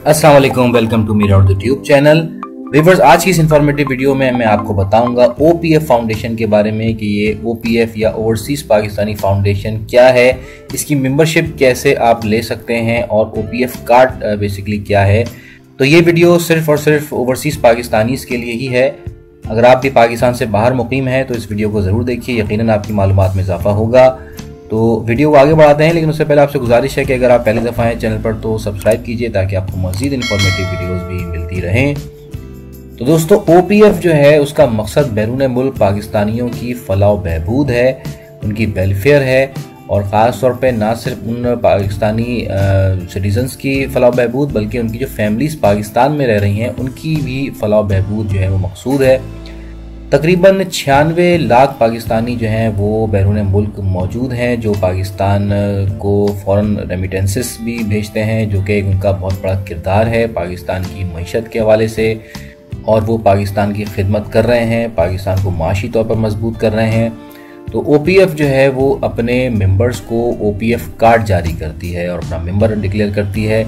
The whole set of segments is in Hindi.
अस्सलाम वालेकुम, वेलकम टू मेरा यूट्यूब चैनल। व्यूअर्स, आज की इस इंफॉर्मेटिव वीडियो में मैं आपको बताऊंगा ओपीएफ फाउंडेशन के बारे में कि ये ओपीएफ या ओवरसीज पाकिस्तानी फाउंडेशन क्या है, इसकी मेंबरशिप कैसे आप ले सकते हैं और ओपीएफ कार्ड बेसिकली क्या है। तो ये वीडियो सिर्फ और सिर्फ ओवरसीज पाकिस्तानीज के लिए ही है। अगर आप भी पाकिस्तान से बाहर मुकीम हैं तो इस वीडियो को ज़रूर देखिए, यकीनन आपकी मालूमात में इजाफा होगा। तो वीडियो को आगे बढ़ाते हैं, लेकिन उससे पहले आपसे गुजारिश है कि अगर आप पहली दफ़ा हैं चैनल पर तो सब्सक्राइब कीजिए ताकि आपको मज़ीद इन्फॉर्मेटिव वीडियोस भी मिलती रहें। तो दोस्तों, ओपीएफ जो है उसका मकसद बैरून मुल्क पाकिस्तानियों की फलाह व बहबूद है, उनकी वेलफेयर है और ख़ास तौर पे ना सिर्फ उन पाकिस्तानी सिटीजन्स की फलाह व बहबूद बल्कि उनकी जो फैमिलीज़ पाकिस्तान में रह रही हैं उनकी भी फलाह व बहबूद जो है वो मकसूद है। तकरीबन 96 लाख पाकिस्तानी जो हैं वो बैरून मुल्क मौजूद हैं, जो पाकिस्तान को फ़ॉरेन रेमिटेंसेस भी भेजते हैं, जो कि उनका बहुत बड़ा किरदार है पाकिस्तान की मईशत के हवाले से, और वो पाकिस्तान की खिदमत कर रहे हैं, पाकिस्तान को माशी तौर पर मजबूत कर रहे हैं। तो ओपीएफ जो है वो अपने मेंबर्स को ओपीएफ कार्ड जारी करती है और अपना मेंबर डिक्लेयर करती है।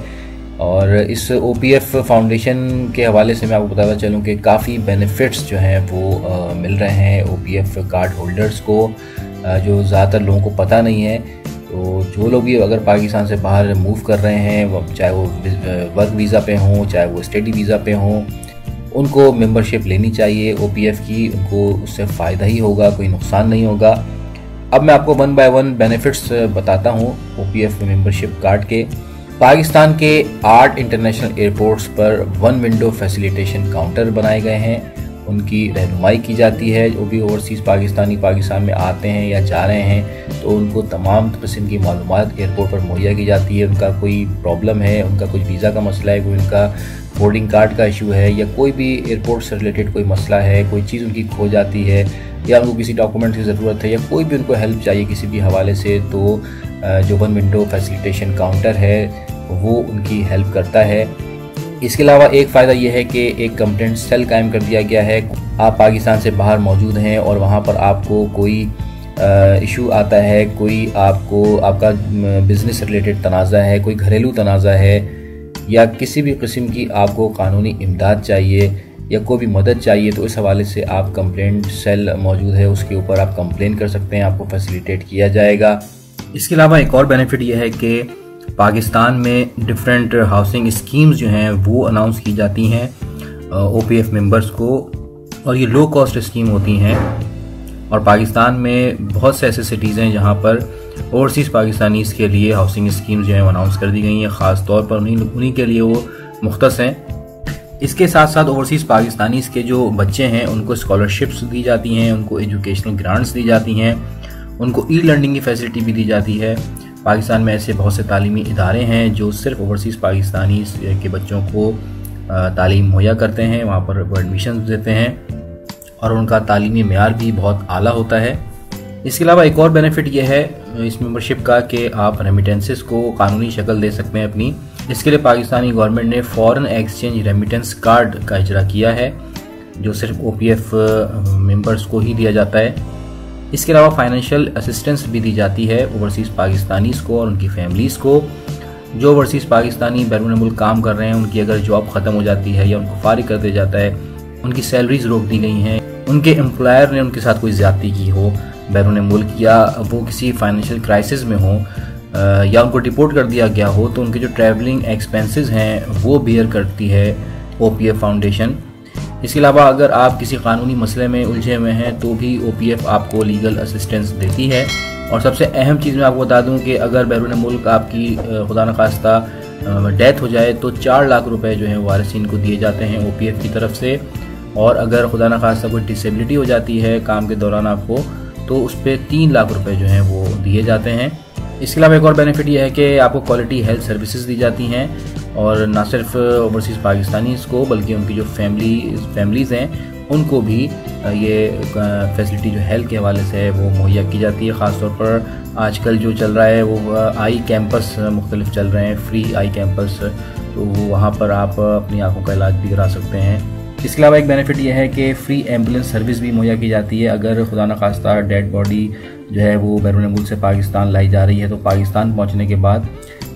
और इस ओपीएफ फाउंडेशन के हवाले से मैं आपको बताता चलूँ कि काफ़ी बेनिफिट्स जो हैं वो मिल रहे हैं ओपीएफ कार्ड होल्डर्स को, जो ज़्यादातर लोगों को पता नहीं है। तो जो लोग भी अगर पाकिस्तान से बाहर मूव कर रहे हैं, चाहे वो वर्क वीज़ा पे हों चाहे वो स्टडी वीज़ा पे हों, उनको मेंबरशिप लेनी चाहिए ओपीएफ की। उनको उससे फ़ायदा ही होगा, कोई नुकसान नहीं होगा। अब मैं आपको 1 बाय 1 बेनिफिट्स बताता हूँ ओपीएफ मेंबरशिप कार्ड के। पाकिस्तान के 8 इंटरनेशनल एयरपोर्ट्स पर 1 विंडो फैसिलिटेशन काउंटर बनाए गए हैं, उनकी रहनुमाई की जाती है। जो भी ओवरसीज़ पाकिस्तानी पाकिस्तान में आते हैं या जा रहे हैं तो उनको तमाम किस्म की मालूमात एयरपोर्ट पर मुहैया की जाती है। उनका कोई प्रॉब्लम है, उनका कुछ वीज़ा का मसला है, कोई उनका बोर्डिंग कार्ड का इशू है, या कोई भी एयरपोर्ट से रिलेटेड कोई मसला है, कोई चीज़ उनकी खो जाती है या उनको किसी डॉक्यूमेंट की ज़रूरत है, या कोई भी उनको हेल्प चाहिए किसी भी हवाले से, तो जो 1 विंडो फैसिलिटेशन काउंटर है वो उनकी हेल्प करता है। इसके अलावा एक फ़ायदा यह है कि एक कंप्लेंट सेल कायम कर दिया गया है। आप पाकिस्तान से बाहर मौजूद हैं और वहाँ पर आपको कोई इशू आता है, कोई आपका बिज़नेस रिलेटेड तनाज़ा है, कोई घरेलू तनाज़ा है, या किसी भी किस्म की आपको कानूनी इमदाद चाहिए या कोई भी मदद चाहिए, तो इस हवाले से आप कंप्लेंट सेल मौजूद है, उसके ऊपर आप कंप्लेन कर सकते हैं, आपको फैसिलिटेट किया जाएगा। इसके अलावा एक और बेनिफिट यह है कि पाकिस्तान में डिफरेंट हाउसिंग स्कीम्स जो हैं वो अनाउंस की जाती हैं ओपीएफ मेंबर्स को, और ये लो कॉस्ट स्कीम होती हैं। और पाकिस्तान में बहुत से ऐसे सिटीज़ हैं जहाँ पर ओवरसीज़ पाकिस्तानीज़ के लिए हाउसिंग स्कीम्स जो हैं वो अनाउंस कर दी गई हैं, ख़ास तौर पर उन्हीं के लिए वो मुख्तस हैं। इसके साथ साथ ओवरसीज़ पाकिस्तानीज़ के जो बच्चे हैं उनको स्कॉलरशिप्स दी जाती हैं, उनको एजुकेशनल ग्रांट्स दी जाती हैं, उनको ई लर्निंग की फैसिलिटी भी दी जाती है। पाकिस्तान में ऐसे बहुत से तालीमी इदारे हैं जो सिर्फ ओवरसीज़ पाकिस्तानी के बच्चों को तालीम मुहैया करते हैं, वहाँ पर वो एडमिशन देते हैं और उनका तालीमी मेयार भी बहुत आला होता है। इसके अलावा एक और बेनिफिट ये है इस मेंबरशिप का कि आप रेमिटेंसेस को कानूनी शक्ल दे सकते हैं अपनी। इसके लिए पाकिस्तानी गवर्नमेंट ने फॉरेन एक्सचेंज रेमिटेंस कार्ड का इजरा किया है, जो सिर्फ ओपीएफ मेंबर्स को ही दिया जाता है। इसके अलावा फाइनेंशियल असिस्टेंस भी दी जाती है ओवरसीज़ पाकिस्तानीज़ को और उनकी फैमिलीज़ को। जो ओवरसीज़ पाकिस्तानी बैरून मुल्क काम कर रहे हैं, उनकी अगर जॉब ख़त्म हो जाती है या उनको फारिग कर दिया जाता है, उनकी सैलरीज रोक दी गई हैं, उनके एम्प्लॉयर ने उनके साथ कोई ज़्यादती की हो बैरून मुल्क, या वो किसी फाइनेंशियल क्राइसिस में हो, या उनको डिपोर्ट कर दिया गया हो, तो उनके जो ट्रैवलिंग एक्सपेंसेस हैं वो बियर करती है ओपीएफ फाउंडेशन। इसके अलावा अगर आप किसी कानूनी मसले में उलझे हुए हैं तो भी ओपीएफ आपको लीगल असिस्टेंस देती है। और सबसे अहम चीज़ मैं आपको बता दूं कि अगर बैरून मुल्क आपकी खुदा न खास्ता डेथ हो जाए तो 4 लाख रुपए जो हैं वारिसीन को दिए जाते हैं ओपीएफ की तरफ से। और अगर खुदा न खास्ता कोई डिसेबिलिटी हो जाती है काम के दौरान आपको, तो उस पर 3 लाख रुपए जो हैं वो दिए जाते हैं। इसके अलावा एक और बेनिफिट यह है कि आपको क्वालिटी हेल्थ सर्विसेज दी जाती हैं, और ना सिर्फ ओवरसीज़ पाकिस्तानीज़ को बल्कि उनकी जो फैमिलीज़ हैं उनको भी ये फैसिलिटी जो हेल्थ के हवाले से है वो मुहैया की जाती है। ख़ास तौर पर आजकल जो चल रहा है वो आई कैंपस मुख्तलिफ चल रहे हैं, फ्री आई कैंपस, तो वहाँ पर आप अपनी आँखों का इलाज भी करा सकते हैं। इसके अलावा एक बेनिफिट यह है कि फ्री एम्बुलेंस सर्विस भी मुहैया की जाती है। अगर खुदा न खास्ता डेड बॉडी जो है वो बैरून मुल्क से पाकिस्तान लाई जा रही है तो पाकिस्तान पहुँचने के बाद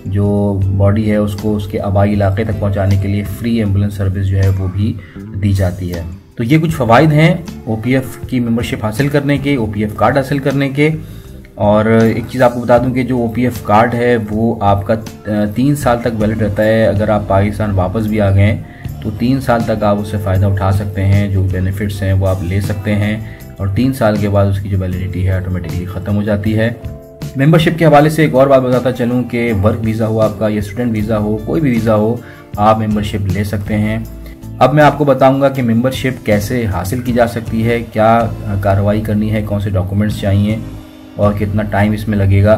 जो बॉडी है उसको उसके आबाई इलाके तक पहुंचाने के लिए फ्री एम्बुलेंस सर्विस जो है वो भी दी जाती है। तो ये कुछ फ़वाइद हैं ओपीएफ की मेंबरशिप हासिल करने के, ओपीएफ कार्ड हासिल करने के। और एक चीज़ आपको बता दूं कि जो ओपीएफ कार्ड है वो आपका 3 साल तक वैलिड रहता है। अगर आप पाकिस्तान वापस भी आ गए हैं तो 3 साल तक आप उससे फ़ायदा उठा सकते हैं, जो बेनिफिट्स हैं वो आप ले सकते हैं। और 3 साल के बाद उसकी जो वैलिडिटी है ऑटोमेटिकली ख़त्म हो जाती है। मेंबरशिप के हवाले से एक और बात बताता चलूँ कि वर्क वीज़ा हो आपका या स्टूडेंट वीज़ा हो, कोई भी वीज़ा हो, आप मेंबरशिप ले सकते हैं। अब मैं आपको बताऊंगा कि मेंबरशिप कैसे हासिल की जा सकती है, क्या कार्रवाई करनी है, कौन से डॉक्यूमेंट्स चाहिए और कितना टाइम इसमें लगेगा।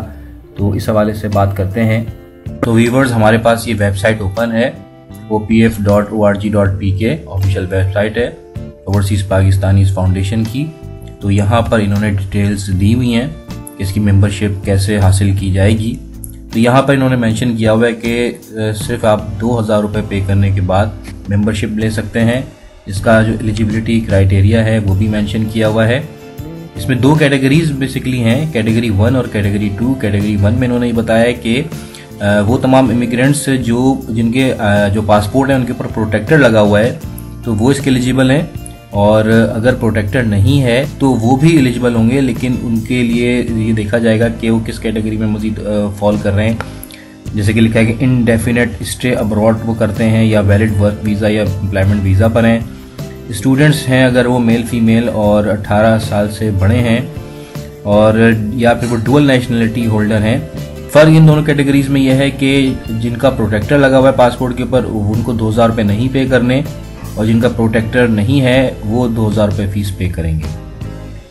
तो इस हवाले से बात करते हैं। तो व्यूअर्स, हमारे पास ये वेबसाइट ओपन है, opf.org.pk ऑफिशियल वेबसाइट है ओवरसीज़ पाकिस्तानीज़ फाउंडेशन की। तो यहाँ पर इन्होंने डिटेल्स दी हुई हैं कि इसकी मेंबरशिप कैसे हासिल की जाएगी। तो यहाँ पर इन्होंने मेंशन किया हुआ है कि सिर्फ आप 2000 रुपये पे करने के बाद मेंबरशिप ले सकते हैं। इसका जो एलिजिबिलिटी क्राइटेरिया है वो भी मेंशन किया हुआ है। इसमें 2 कैटेगरीज बेसिकली हैं, कैटेगरी 1 और कैटेगरी 2। कैटेगरी 1 में इन्होंने ये बताया कि वो तमाम इमिग्रेंट्स जिनके जो पासपोर्ट है उनके ऊपर प्रोटेक्टर लगा हुआ है तो वो इसके एलिजिबल हैं, और अगर प्रोटेक्टर नहीं है तो वो भी एलिजिबल होंगे, लेकिन उनके लिए ये देखा जाएगा कि वो किस कैटेगरी में मजीद फॉल कर रहे हैं। जैसे कि लिखा है कि इनडेफिनेट स्टे अब्रॉड वो करते हैं, या वैलिड वर्क वीज़ा या एम्प्लॉयमेंट वीज़ा पर हैं। स्टूडेंट्स हैं अगर वो मेल फीमेल और 18 साल से बड़े हैं, और या फिर वो डुअल नेशनलिटी होल्डर हैं। फ़र्क इन दोनों कैटेगरीज में यह है कि जिनका प्रोटेक्टर लगा हुआ है पासपोर्ट के ऊपर उनको 2000 रुपये नहीं पे करने, और जिनका प्रोटेक्टर नहीं है वो 2000 रुपये फ़ीस पे करेंगे।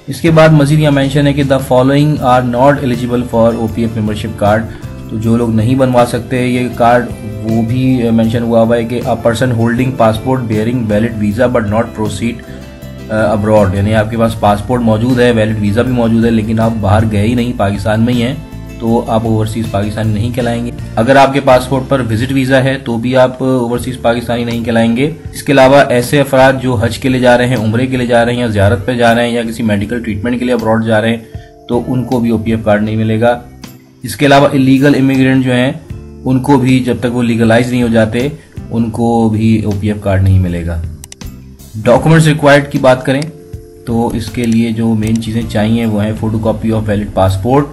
इसके बाद मज़ीद यहाँ मेंशन है कि the following are not eligible for OPF membership card. तो जो लोग नहीं बनवा सकते ये कार्ड वो भी मेंशन हुआ है कि a person holding passport bearing valid visa but not proceed abroad, यानी आपके पास पासपोर्ट मौजूद है, वैलिड वीज़ा भी मौजूद है, लेकिन आप बाहर गए ही नहीं, पाकिस्तान में ही हैं, तो आप ओवरसीज़ पाकिस्तानी नहीं कहलाएंगे। अगर आपके पासपोर्ट पर विजिट वीज़ा है तो भी आप ओवरसीज़ पाकिस्तानी नहीं कहलाएंगे। इसके अलावा ऐसे अफराद जो हज के लिए जा रहे हैं, उम्रे के लिए जा रहे हैं, या ज़ियारत पे जा रहे हैं, या किसी मेडिकल ट्रीटमेंट के लिए अब्रॉड जा रहे हैं, तो उनको भी ओपीएफ कार्ड नहीं मिलेगा। इसके अलावा इलीगल इमिग्रेंट जो हैं उनको भी जब तक वो लीगलाइज नहीं हो जाते उनको भी ओपीएफ कार्ड नहीं मिलेगा। डॉक्यूमेंट्स रिक्वायर्ड की बात करें तो इसके लिए जो मेन चीज़ें चाहिए वो हैं photocopy of valid passport,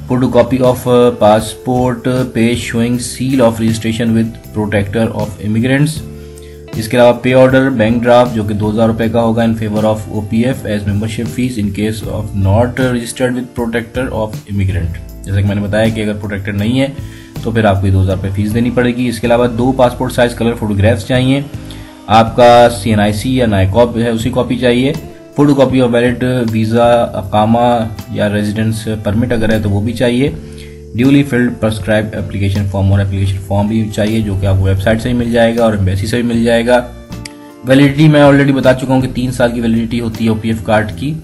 photocopy of passport page showing seal of registration with protector of immigrants. इसके अलावा पे ऑर्डर, बैंक ड्राफ्ट जो कि 2000 रुपये का होगा in favour of OPF as membership fees in case of not registered with protector of immigrant. जैसे कि मैंने बताया कि अगर प्रोटेक्टर नहीं है तो फिर आपको 2000 रुपये फीस देनी पड़ेगी। इसके अलावा 2 पासपोर्ट साइज कलर फोटोग्राफ्स चाहिए, आपका सीएनआईसी या नायकॉप है उसी कॉपी चाहिए, फोटोकॉपी ऑफ वैलिड वीज़ा, अकामा या रेजिडेंस परमिट अगर है तो वो भी चाहिए, duly field prescribed application form और एप्लीकेशन फॉर्म भी चाहिए जो कि आपको वेबसाइट से ही मिल जाएगा और एम्बेसी से भी मिल जाएगा। वैलिडिटी मैं ऑलरेडी बता चुका हूँ कि 3 साल की वैलिडिटी होती है ओपीएफ कार्ड की।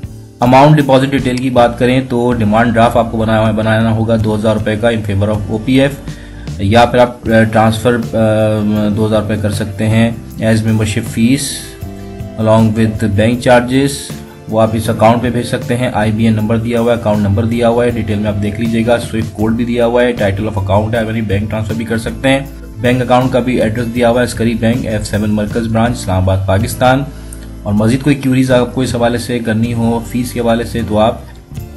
अमाउंट डिपॉजिट डिटेल की बात करें तो डिमांड ड्राफ्ट आपको बनाना होगा 2000 रुपये का इन फेवर ऑफ ओपीएफ, या फिर आप ट्रांसफ़र 2000 रुपये कर सकते हैं as membership fees along with bank charges. वो आप इस अकाउंट पे भेज सकते हैं। IBN नंबर दिया हुआ है, अकाउंट नंबर दिया हुआ है, डिटेल में आप देख लीजिएगा, स्विफ्ट कोड भी दिया हुआ है, टाइटल ऑफ अकाउंट है, यानी बैंक ट्रांसफर भी कर सकते हैं। बैंक अकाउंट का भी एड्रेस दिया हुआ है, अस्करी बैंक F7 मरकज ब्रांच इस्लामाबाद पाकिस्तान। और मजीद कोई क्यूरीज आपको इस हवाले से करनी हो फीस के हवाले से तो आप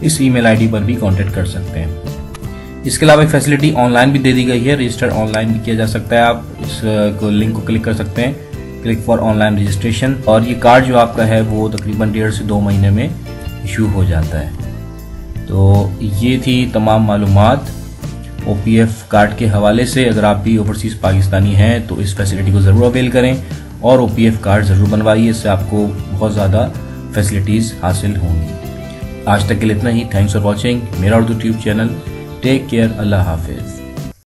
इस ईमेल आईडी पर भी कांटेक्ट कर सकते हैं। इसके अलावा एक फैसिलिटी ऑनलाइन भी दे दी गई है, रजिस्टर ऑनलाइन भी किया जा सकता है। आप इस लिंक को क्लिक कर सकते हैं, क्लिक फॉर ऑनलाइन रजिस्ट्रेशन, और ये कार्ड जो आपका है वो तकरीबन 1.5 से 2 महीने में इशू हो जाता है। तो ये थी तमाम मालूमात ओपीएफ कार्ड के हवाले से। अगर आप भी ओवरसीज़ पाकिस्तानी हैं तो इस फैसिलिटी को ज़रूर अवेल करें और ओपीएफ कार्ड ज़रूर बनवाइए, इससे आपको बहुत ज़्यादा फैसिलिटीज़ हासिल होंगी। आज तक के लिए इतना ही। थैंक्स फॉर वॉचिंग मेरा Urdu tube channel. Take care, अल्लाह हाफिज़।